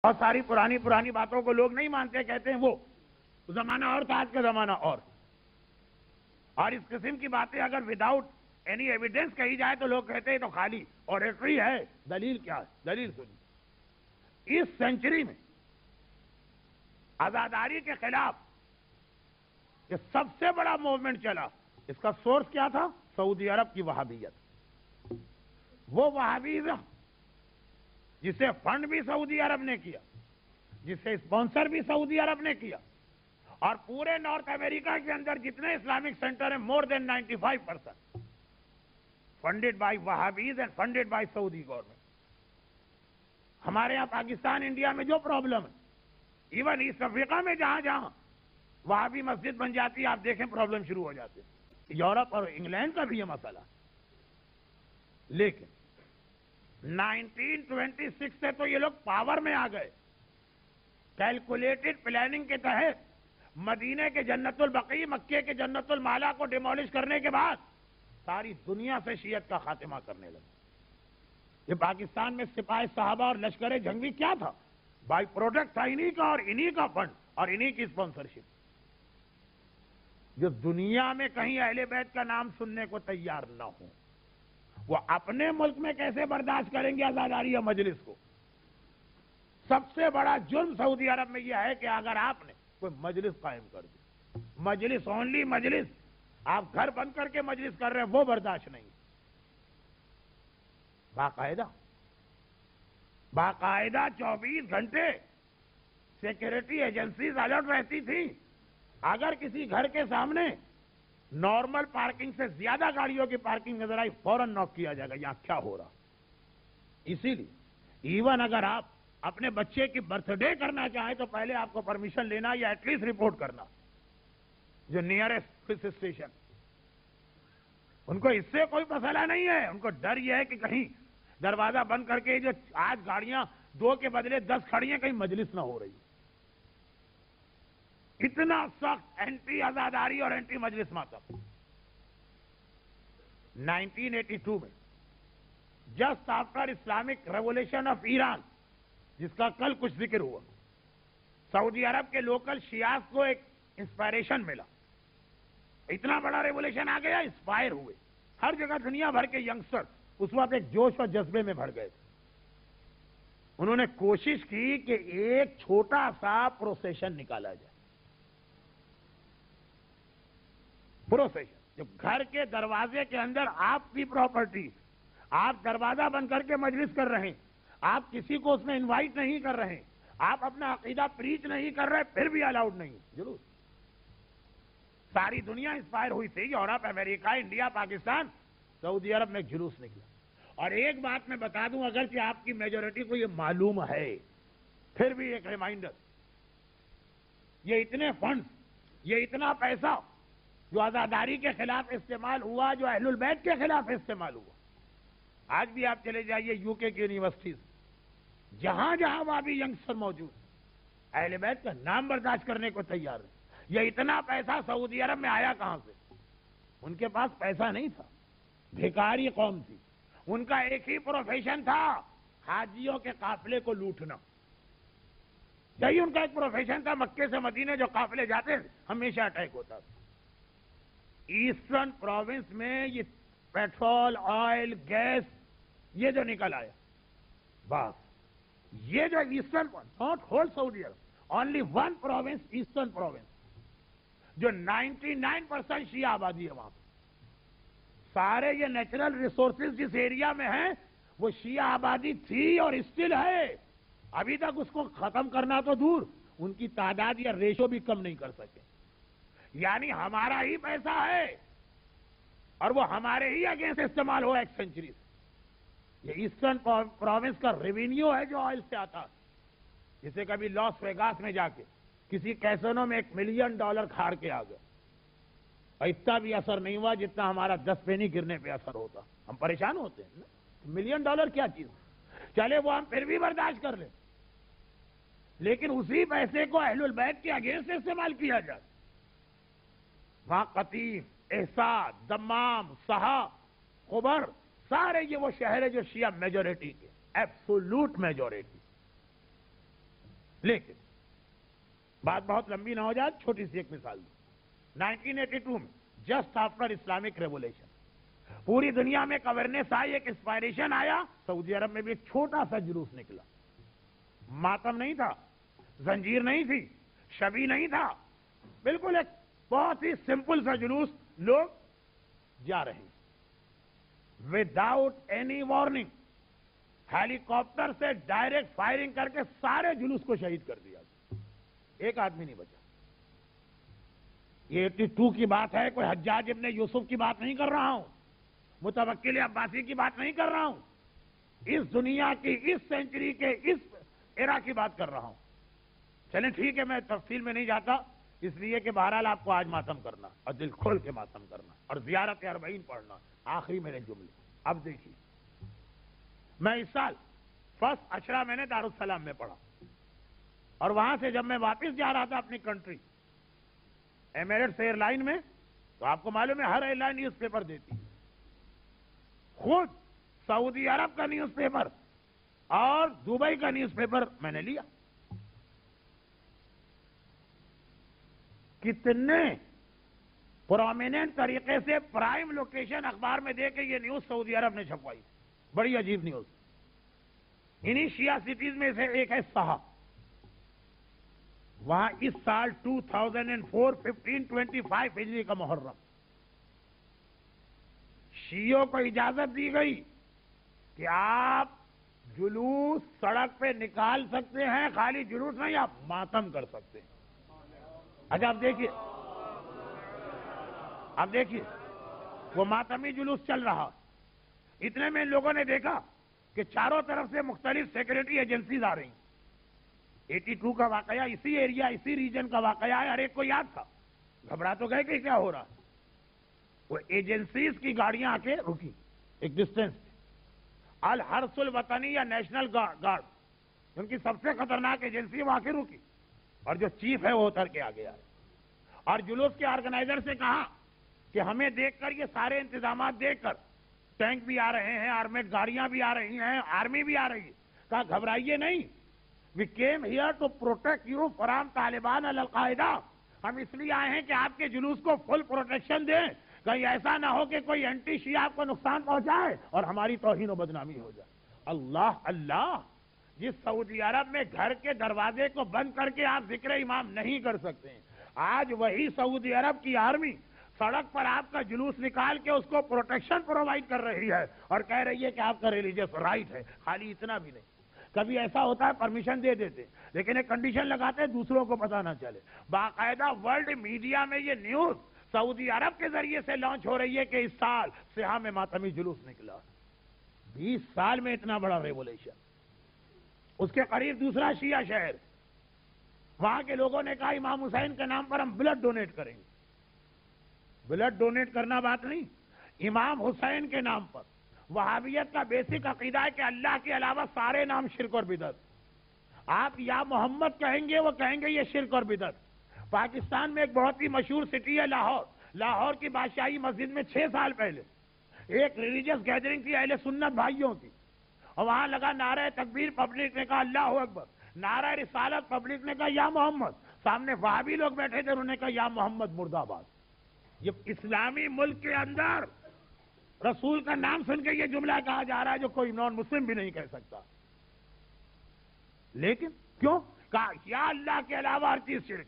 اور ساری پرانی باتوں کو لوگ نہیں مانتے، کہتے ہیں وہ زمانہ اور تھا، آج کا زمانہ اور اس قسم کی باتیں اگر وداؤٹ اینی ایویڈنس کہی جائے تو لوگ کہتے ہیں تو خالی اوریٹری ہے، دلیل کیا ہے؟ دلیل سنیے۔ اس سینچری میں آزاداری کے خلاف یہ سب سے بڑا موومنٹ چلا، اس کا سورس کیا تھا؟ سعودی عرب کی وہابیت۔ وہ وہابیزم جسے فنڈ بھی سعودی عرب نے کیا، جسے اسپانسر بھی سعودی عرب نے کیا، اور پورے نارتھ امریکہ کے اندر جتنے اسلامک سینٹر ہیں مور دین 95% funded by Wahhabis and funded by Saudi government. ہمارے یہاں پاکستان انڈیا میں جو پرابلم ہے، ایون ایسٹ افریقہ میں جہاں وہابی مسجد بن جاتی ہے، آپ دیکھیں پرابلم شروع ہو جاتے ہیں۔ یورپ اور انگلینڈ کا بھی یہ مسئلہ، لیکن 1926 سے تو یہ لوگ پاور میں آ گئے۔ کیلکولیٹڈ پلاننگ کے تحت مدینے کے جنت البقیع، مکے کے جنت المالا کو ڈیمولش کرنے کے بعد ساری دنیا سے شیعت کا خاتمہ کرنے لگے۔ یہ پاکستان میں سپاہی صحابہ اور لشکر جنگی کیا تھا؟ بائی پروڈکٹ تھا انہی کا، اور انہی کا فنڈ اور انہی کی اسپانسرشپ۔ جو دنیا میں کہیں اہل بیت کا نام سننے کو تیار نہ ہو، وہ اپنے ملک میں کیسے برداشت کریں گے آزاداری مجلس کو؟ سب سے بڑا جرم سعودی عرب میں یہ ہے کہ اگر آپ نے کوئی مجلس قائم کر دی، مجلس اونلی مجلس، آپ گھر بند کر کے مجلس کر رہے ہیں، وہ برداشت نہیں۔ باقاعدہ 24 گھنٹے سیکورٹی ایجنسیز الرٹ رہتی تھی۔ اگر کسی گھر کے سامنے نارمل پارکنگ سے زیادہ گاڑیوں کی پارکنگ نظر آئی، فوراً نوک کیا جائے گا یہاں کیا ہو رہا۔ اسی لیے ایون اگر آپ اپنے بچے کی برتھ ڈے کرنا چاہیں تو پہلے آپ کو پرمیشن لینا یا ایٹ لیسٹ رپورٹ کرنا جو نیئرسٹ پولیس اسٹیشن۔ ان کو اس سے کوئی مسئلہ نہیں ہے، ان کو ڈر یہ ہے کہ کہیں دروازہ بند کر کے جو آج گاڑیاں 2 کے بدلے 10 کھڑی ہیں، کہیں مجلس نہ ہو رہی۔ اتنا سخت اینٹی آزاداری اور اینٹی مجلس ماتم۔ 1982 میں just after Islamic revolution of Iran, جس کا کل کچھ ذکر ہوا، سعودی عرب کے لوکل شیعہ کو ایک انسپائریشن ملا۔ اتنا بڑا ریولیوشن آ گیا، انسپائر ہوئے۔ ہر جگہ دنیا بھر کے ینگسٹر اس وقت ایک جوش اور جذبے میں بھر گئے تھے۔ انہوں نے کوشش کی کہ ایک چھوٹا سا پروسیشن نکالا جائے۔ پروسیشن جو گھر کے دروازے کے اندر آپ کی پراپرٹی، آپ دروازہ بند کر کے مجلس کر رہے ہیں، آپ کسی کو اس میں انوائٹ نہیں کر رہے ہیں، آپ اپنا عقیدہ پریچ نہیں کر رہے، پھر بھی الاؤڈ نہیں۔ ضرور ساری دنیا انسپائر ہوئی تھی، یورپ، امریکہ، انڈیا، پاکستان، سعودی عرب میں جلوس نکلا۔ اور ایک بات میں بتا دوں، اگرچہ آپ کی میجورٹی کو یہ معلوم ہے، پھر بھی ایک ریمائنڈر، یہ اتنے فنڈز، یہ اتنا پیسہ جو آزاداری کے خلاف استعمال ہوا، جو اہل البیت کے خلاف استعمال ہوا، آج بھی آپ چلے جائیے یو کے کی یونیورسٹیز، جہاں جہاں وہابی ینگسٹر موجود، اہل بیت کا نام برداشت کرنے کو تیار ہے۔ یہ اتنا پیسہ سعودی عرب میں آیا کہاں سے؟ ان کے پاس پیسہ نہیں تھا، بھیکاری قوم تھی، ان کا ایک ہی پروفیشن تھا، حاجیوں کے قافلے کو لوٹنا۔ یہی ان کا ایک پروفیشن تھا۔ مکے سے مدینے جو قافلے جاتے تھے، ہمیشہ اٹیک ہوتا تھا۔ ایسٹرن پروونس میں یہ پیٹرول، آئل، گیس، یہ جو نکل آیا، بس یہ جو eastern, not whole Saudi Arab, only one province, eastern province, جو 99% شیعہ آبادی ہے وہاں پہ، سارے یہ نیچرل ریسورسز جس ایریا میں ہیں وہ شیعہ آبادی تھی اور اسٹل ہے۔ ابھی تک اس کو ختم کرنا تو دور، ان کی تعداد یا ریشو بھی کم نہیں کر سکے۔ یعنی ہمارا ہی پیسہ ہے اور وہ ہمارے ہی اگینسٹ استعمال ہوا ایک سینچری سے۔ یہ ایسٹرن پروونس کا ریونیو ہے جو آئل سے آتا، جسے کبھی لاس ویگاس میں جا کے کسی کیسینو میں $1 ملین کھاڑ کے آ گئے، اور اتنا بھی اثر نہیں ہوا جتنا ہمارا 10 پینی گرنے پہ اثر ہوتا۔ ہم پریشان ہوتے ہیں نا، $1 ملین کیا چیز ہے؟ چلے وہ ہم پھر بھی برداشت کر لیں، لیکن اسی پیسے کو اہل البیت کے اگینسٹ استعمال کیا جائے۔ وہاں قطیف، احساس، دمام، سہا، خبر، سارے یہ وہ شہر ہے جو شیعہ میجورٹی کے، ایبسولوٹ میجورٹی۔ لیکن بات بہت لمبی نہ ہو جائے، چھوٹی سی ایک مثال دوں۔ 1982 میں جسٹ آفٹر اسلامک ریولیوشن پوری دنیا میں ایک اویئرنیس آئی، ایک انسپائریشن آیا، سعودی عرب میں بھی ایک چھوٹا سا جلوس نکلا۔ ماتم نہیں تھا، زنجیر نہیں تھی، شبی نہیں تھا، بالکل ایک بہت ہی سمپل سا جلوس، لوگ جا رہے ہیں وداؤٹ اینی وارننگ، ہیلی کاپٹر سے ڈائریکٹ فائرنگ کر کے سارے جلوس کو شہید کر دیا، ایک آدمی نہیں بچا۔ یہ 82 کی بات ہے، کوئی حجاج ابن یوسف کی بات نہیں کر رہا ہوں، متوکل عباسی کی بات نہیں کر رہا ہوں، اس دنیا کی، اس سینچری کے، اس ایرا کی بات کر رہا ہوں۔ چلیں ٹھیک ہے، میں تفصیل میں نہیں جاتا، اس لیے کہ بہرحال آپ کو آج ماتم کرنا اور دل کھول کے ماتم کرنا اور زیارت اربعین پڑھنا۔ آخری میرے جملے اب دیکھیے، میں اس سال فرسٹ عشرہ میں نے دارالسلام میں پڑھا، اور وہاں سے جب میں واپس جا رہا تھا اپنی کنٹری ایمریٹس ایئر لائن میں، تو آپ کو معلوم ہے ہر ایئر لائن نیوز پیپر دیتی، خود سعودی عرب کا نیوز پیپر اور دبئی کا نیوز پیپر میں نے لیا۔ کتنے پرومیننٹ طریقے سے پرائم لوکیشن اخبار میں دے کے یہ نیوز سعودی عرب نے چھپوائی، بڑی عجیب نیوز۔ انہی شیعہ سٹیز میں سے ایک ہے صحا، وہاں اس سال 2004 1525 ہجری کا محرم، شیعوں کو اجازت دی گئی کہ آپ جلوس سڑک پہ نکال سکتے ہیں، خالی جلوس نہیں، آپ ماتم کر سکتے ہیں۔ اچھا اب دیکھیے وہ ماتمی جلوس چل رہا، اتنے میں ان لوگوں نے دیکھا کہ چاروں طرف سے مختلف سیکورٹی ایجنسیز آ رہی ہیں۔ 82 کا واقعہ اسی ایریا، اسی ریجن کا واقعہ ہے، ہر ایک کو یاد تھا، گھبرا تو گئے کہ کیا ہو رہا۔ وہ ایجنسیز کی گاڑیاں آ کے رکی ایک ڈسٹینس پہ، الحرس الوطنی یا نیشنل گارڈ، ان کی سب سے خطرناک ایجنسی وہاں کے رکی، اور جو چیف ہے وہ اتر کے آگے آئے اور جلوس کے آرگنائزر سے کہا کہ ہمیں دیکھ کر، یہ سارے انتظامات دیکھ کر، ٹینک بھی آ رہے ہیں، آرمیڈ گاڑیاں بھی آ رہی ہیں، آرمی بھی آ رہی ہے، کہا گھبرائیے نہیں، we came here to protect you from Taliban al Qaeda, ہم اس لیے آئے ہیں کہ آپ کے جلوس کو فل پروٹیکشن دیں، کہیں ایسا نہ ہو کہ کوئی اینٹی شیعہ آپ کو نقصان پہنچائے اور ہماری توہین و بدنامی ہو جائے۔ اللہ اللہ، جس سعودی عرب میں گھر کے دروازے کو بند کر کے آپ ذکر امام نہیں کر سکتے ہیں، آج وہی سعودی عرب کی آرمی سڑک پر آپ کا جلوس نکال کے اس کو پروٹیکشن پرووائڈ کر رہی ہے اور کہہ رہی ہے کہ آپ کا ریلیجیس رائٹ ہے۔ خالی اتنا بھی نہیں، کبھی ایسا ہوتا ہے پرمیشن دے دیتے لیکن ایک کنڈیشن لگاتے ہیں دوسروں کو پتہ نہ چلے۔ باقاعدہ ورلڈ میڈیا میں یہ نیوز سعودی عرب کے ذریعے سے لانچ ہو رہی ہے کہ اس سال سیاہ میں ماتمی جلوس نکلا۔ 20 سال میں اتنا بڑا ریولیوشن۔ اس کے قریب دوسرا شیعہ شہر، وہاں کے لوگوں نے کہا امام حسین کے نام پر ہم بلڈ ڈونیٹ کریں گے۔ بلڈ ڈونیٹ کرنا بات نہیں، امام حسین کے نام پر۔ وہابیت کا بیسک عقیدہ ہے کہ اللہ کے علاوہ سارے نام شرک اور بدعت، آپ یا محمد کہیں گے وہ کہیں گے یہ شرک اور بدعت۔ پاکستان میں ایک بہت ہی مشہور سٹی ہے لاہور، لاہور کی بادشاہی مسجد میں 6 سال پہلے ایک ریلیجیس گیدرنگ تھی اہل سنت بھائیوں کی، اور وہاں لگا نعرہ تکبیر، پبلک نے کہا اللہ اکبر، نعرہ رسالت، پبلک نے کہا یا محمد، سامنے وہابی لوگ بیٹھے تھے، انہوں نے کہا یا محمد مردہ آباد۔ یہ اسلامی ملک کے اندر رسول کا نام سن کے یہ جملہ کہا جا رہا ہے جو کوئی نان مسلم بھی نہیں کہہ سکتا۔ لیکن کیوں کہا یا اللہ کے علاوہ ہر چیز شرک۔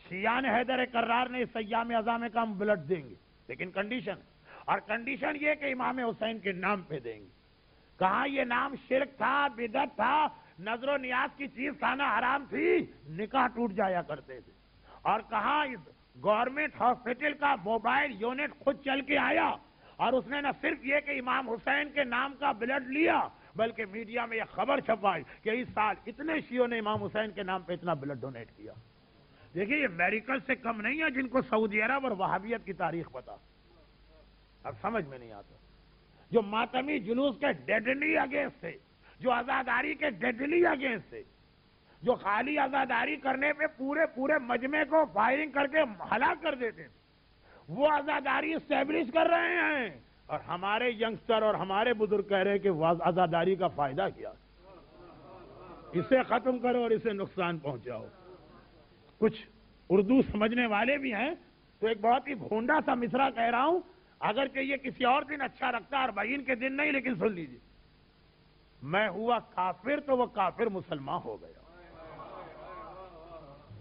شیعہ نے حیدر کرار نے اس ایام اعظام میں کہا ہم بلڈ دیں گے، لیکن کنڈیشن، اور کنڈیشن یہ کہ امام حسین کے نام پہ دیں گے۔ کہاں یہ نام شرک تھا، بدعت تھا، نظر و نیاز کی چیز کھانا حرام تھی، نکاح ٹوٹ جایا کرتے تھے، اور کہاں گورنمنٹ ہاسپٹل کا موبائل یونٹ خود چل کے آیا اور اس نے نہ صرف یہ کہ امام حسین کے نام کا بلڈ لیا بلکہ میڈیا میں یہ خبر چھپائی کہ اس سال اتنے شیعوں نے امام حسین کے نام پہ اتنا بلڈ ڈونیٹ کیا۔ دیکھیے یہ میریکل سے کم نہیں ہے جن کو سعودی عرب اور وہابیت کی تاریخ پتا، اب سمجھ میں نہیں آتا۔ جو ماتمی جلوس کے ڈیڈلی اگینسٹ تھے، جو آزاداری کے ڈیڈلی اگینسٹ تھے، جو خالی آزاداری کرنے پہ پورے مجمع کو فائرنگ کر کے ہلاک کر دیتے تھے، وہ آزاداری اسٹیبلش کر رہے ہیں، اور ہمارے ینگسٹر اور ہمارے بزرگ کہہ رہے ہیں کہ آزاداری کا فائدہ کیا۔ اسے ختم کرو اور اسے نقصان پہنچاؤ. کچھ اردو سمجھنے والے بھی ہیں تو ایک بہت ہی بھونڈا سا مصرع کہہ رہا ہوں, اگر کہ یہ کسی اور دن اچھا لگتا ہے, اربعین کے دن نہیں, لیکن سن لیجیے, میں ہوا کافر تو وہ کافر مسلمان ہو گیا.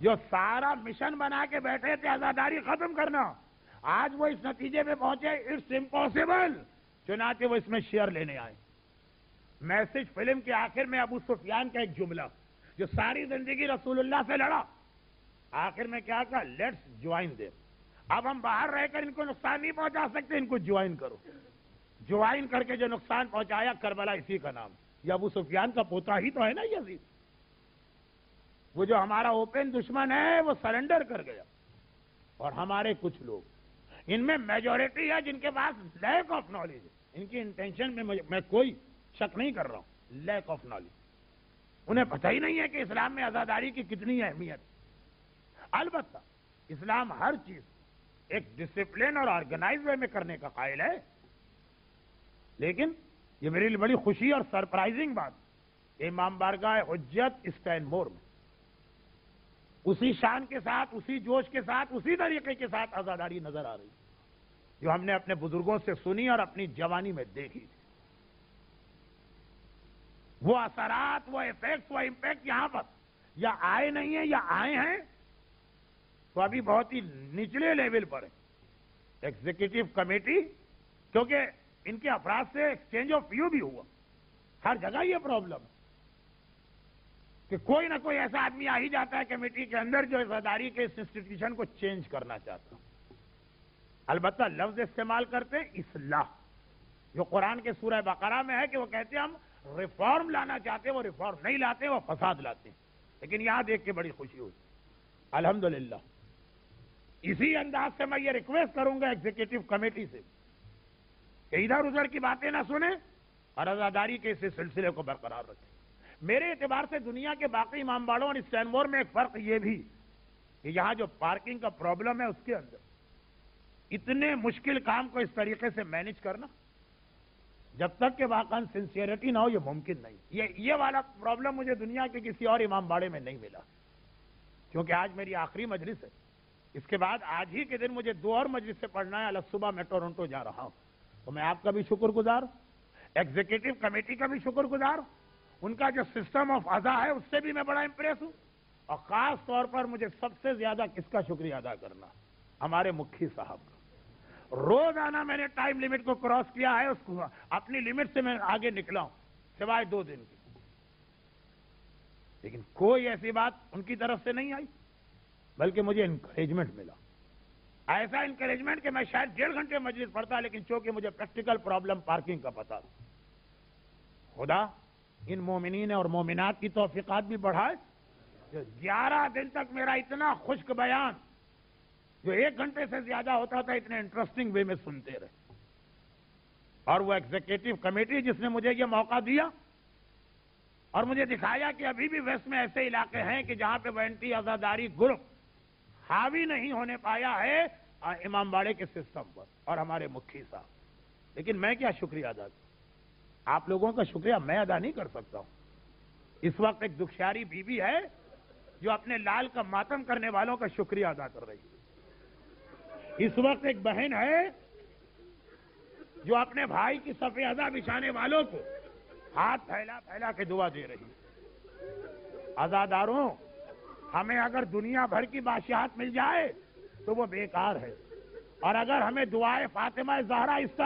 جو سارا مشن بنا کے بیٹھے تھے عزاداری ختم کرنا, آج وہ اس نتیجے پہ پہنچے اٹس امپاسبل, چنانچہ وہ اس میں شیئر لینے آئے. میسج فلم کے آخر میں ابو سفیان کا ایک جملہ جو ساری زندگی رسول اللہ سے لڑا, آخر میں کیا کہا, لیٹس جوائن دیم. اب ہم باہر رہ کر ان کو نقصان نہیں پہنچا سکتے, ان کو جوائن کرو. جوائن کر کے جو نقصان پہنچایا کربلا اسی کا نام. یہ ابو سفیان کا پوتا ہی تو ہے نا یزید. وہ جو ہمارا اوپن دشمن ہے وہ سرنڈر کر گیا. اور ہمارے کچھ لوگ ان میں میجورٹی ہے جن کے پاس لیک آف نالج ہے. ان کی انٹینشن میں کوئی شک نہیں کر رہا ہوں, لیک آف نالج. انہیں پتہ ہی نہیں ہے کہ اسلام میں عزاداری کی کتنی اہمیت. البتہ اسلام ہر چیز ایک ڈسپلن اور آرگنائز وے میں کرنے کا قائل ہے. لیکن یہ میرے لیے بڑی خوشی اور سرپرائزنگ بات, امام بارگاہ حجت اسٹینمور میں اسی شان کے ساتھ, اسی جوش کے ساتھ, اسی طریقے کے ساتھ عزاداری نظر آ رہی جو ہم نے اپنے بزرگوں سے سنی اور اپنی جوانی میں دیکھی تھی. وہ اثرات, وہ ایفیکٹس, وہ امپیکٹ یہاں پر یا آئے نہیں ہیں یا آئے ہیں تو ابھی بہت ہی نچلے لیول پر ہے. ایگزیکٹو کمیٹی, کیونکہ ان کے افراد سے ایکسچینج آف ویو بھی ہوا. ہر جگہ یہ پرابلم کہ کوئی نہ کوئی ایسا آدمی آ ہی جاتا ہے کمیٹی کے اندر جو عزاداری کے اس انسٹیٹیوشن کو چینج کرنا چاہتا. البتہ لفظ استعمال کرتے اصلاح, جو قرآن کے سورہ بقرہ میں ہے کہ وہ کہتے ہیں ہم ریفارم لانا چاہتے, وہ ریفارم نہیں لاتے, وہ فساد لاتے. لیکن یہاں دیکھ کے بڑی خوشی ہوئی. الحمدللہ اسی انداز سے میں یہ ریکویسٹ کروں گا ایگزیکٹو کمیٹی سے کہ ادھر ادھر کی باتیں نہ سنیں اور عزاداری کے اس سلسلے کو برقرار رکھیں. میرے اعتبار سے دنیا کے باقی امام باڑوں اور اسٹینمور میں ایک فرق یہ بھی کہ یہاں جو پارکنگ کا پرابلم ہے اس کے اندر اتنے مشکل کام کو اس طریقے سے مینج کرنا, جب تک کہ واقعا سنسیئرٹی نہ ہو یہ ممکن نہیں. یہ والا پرابلم مجھے دنیا کے کسی اور امام باڑے میں نہیں ملا. کیونکہ آج میری آخری مجلس ہے, اس کے بعد آج ہی کے دن مجھے 2 اور مجلس سے پڑھنا ہے. الگ صبح میں ٹورنٹو جا رہا ہوں. تو میں آپ کا بھی شکر گزار, ایگزیکٹو کمیٹی کا بھی شکر گزار, ان کا جو سسٹم آف ادا ہے اس سے بھی میں بڑا امپریس ہوں. اور خاص طور پر مجھے سب سے زیادہ کس کا شکریہ ادا کرنا, ہمارے مکھی صاحب کا. روزانہ میں نے ٹائم لیمٹ کو کراس کیا ہے, اس کو اپنی لیمٹ سے میں آگے نکلا ہوں سوائے 2 دن کی. لیکن کوئی ایسی بات ان کی طرف سے نہیں آئی, بلکہ مجھے انکریجمنٹ ملا. ایسا انکریجمنٹ کہ میں شاید 1.5 گھنٹے مجلس پڑھتا, لیکن چونکہ مجھے پریکٹیکل پرابلم پارکنگ کا پتا. خدا ان مومنین اور مومنات کی توفیقات بھی بڑھائے جو 11 دن تک میرا اتنا خشک بیان جو 1 گھنٹے سے زیادہ ہوتا تھا اتنے انٹرسٹنگ وے میں سنتے رہے. اور وہ ایگزیکٹو کمیٹی جس نے مجھے یہ موقع دیا اور مجھے دکھایا کہ ابھی بھی ویسٹ میں ایسے علاقے ہیں کہ جہاں پہ اینٹی عزاداری گروپ حاوی نہیں ہونے پایا ہے امام باڑے کے سسٹم پر اور ہمارے مکھی صاحب. لیکن میں کیا شکریہ ادا کروں, آپ لوگوں کا شکریہ میں ادا نہیں کر سکتا ہوں. اس وقت ایک دکھیاری بیوی ہے جو اپنے لال کا ماتم کرنے والوں کا شکریہ ادا کر رہی ہے. اس وقت ایک بہن ہے جو اپنے بھائی کی صف ادا بچھانے والوں کو ہاتھ پھیلا پھیلا کے دعا دے رہی ہے. عزاداروں, ہمیں اگر دنیا بھر کی بادشاہت مل جائے تو وہ بیکار ہے, اور اگر ہمیں دعائے فاطمہ زہرا اس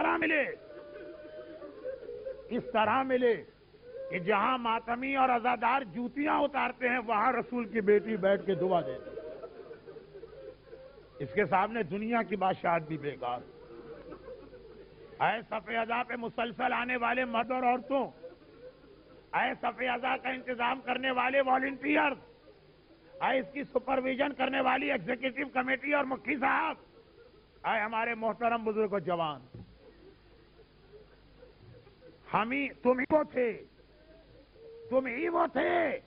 طرح ملے کہ جہاں ماتمی اور عزادار جوتیاں اتارتے ہیں وہاں رسول کی بیٹی بیٹھ کے دعا دیتی, اس کے سامنے دنیا کی بادشاہت بھی بیکار. اے صف ادا پہ مسلسل آنے والے مرد اور عورتوں, اے صف ادا کا انتظام کرنے والے والنٹیئر, اے اس کی سپرویژن کرنے والی ایگزیکٹو کمیٹی اور مکھی صاحب, اے ہمارے محترم بزرگ و جوان, تم ہی وہ تھے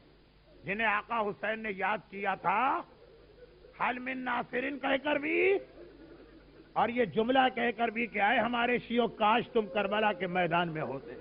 جنہیں آقا حسین نے یاد کیا تھا حل من ناصرین کہہ کر بھی, اور یہ جملہ کہہ کر بھی کہ اے ہمارے شیعوں کاش تم کربلا کے میدان میں ہوتے.